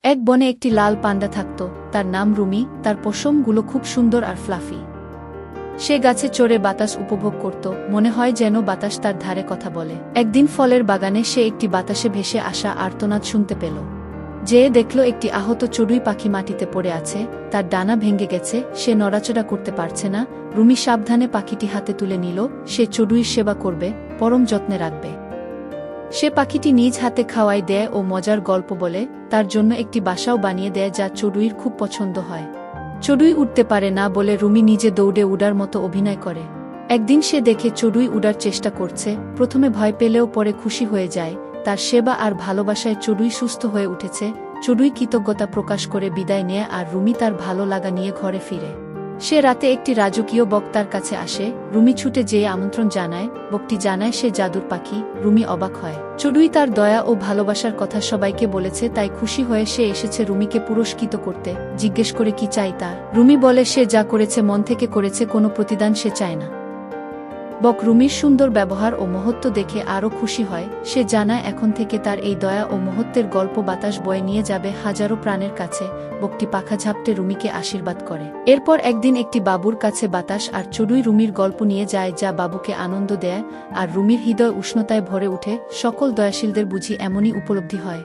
এক বনে একটি লাল পান্ডা থাকত, তার নাম রুমি। তার পশমগুলো খুব সুন্দর আর ফ্লাফি। সে গাছে চড়ে বাতাস উপভোগ করত, মনে হয় যেন বাতাস তার ধারে কথা বলে। একদিন ফলের বাগানে সে একটি বাতাসে ভেসে আসা আর্তনাদ শুনতে পেল। যেয়ে দেখল একটি আহত চড়ুই পাখি মাটিতে পড়ে আছে, তার ডানা ভেঙে গেছে, সে নড়াচড়া করতে পারছে না। রুমি সাবধানে পাখিটি হাতে তুলে নিল, সে চড়ুইয়ের সেবা করবে, পরম যত্নে রাখবে। সে পাখিটি নিজ হাতে খাওয়াই দেয় ও মজার গল্প বলে, তার জন্য একটি বাসাও বানিয়ে দেয় যা চড়ুইয়ের খুব পছন্দ হয়। চড়ুই উঠতে পারে না বলে রুমি নিজে দৌড়ে উড়ার মতো অভিনয় করে। একদিন সে দেখে চড়ুই উড়ার চেষ্টা করছে, প্রথমে ভয় পেলেও পরে খুশি হয়ে যায়। তার সেবা আর ভালোবাসায় চড়ুই সুস্থ হয়ে উঠেছে। চড়ুই কৃতজ্ঞতা প্রকাশ করে বিদায় নেয় আর রুমি তার ভালো লাগা নিয়ে ঘরে ফিরে। সে রাতে একটি রাজকীয় বক্তার কাছে আসে। রুমি ছুটে যেয়ে আমন্ত্রণ জানায়। বক্তি জানায় সে জাদুর পাখি। রুমি অবাক হয়। চড়ুই তার দয়া ও ভালোবাসার কথা সবাইকে বলেছে, তাই খুশি হয়ে সে এসেছে রুমিকে পুরস্কৃত করতে। জিজ্ঞেস করে কি চাই তার। রুমি বলে সে যা করেছে মন থেকে করেছে, কোনো প্রতিদান সে চায় না। বক রুমির সুন্দর ব্যবহার ও মহত্ব দেখে আরও খুশি হয়। সে জানায় এখন থেকে তার এই দয়া ও মহত্বের গল্প বাতাস বয়ে নিয়ে যাবে হাজারো প্রাণের কাছে। বকটি পাখা ঝাপটে রুমিকে আশীর্বাদ করে। এরপর একদিন একটি বাবুর কাছে বাতাস আর চড়ুই রুমির গল্প নিয়ে যায়, যা বাবুকে আনন্দ দেয় আর রুমির হৃদয় উষ্ণতায় ভরে ওঠে। সকল দয়াশীলদের বুঝি এমনই উপলব্ধি হয়।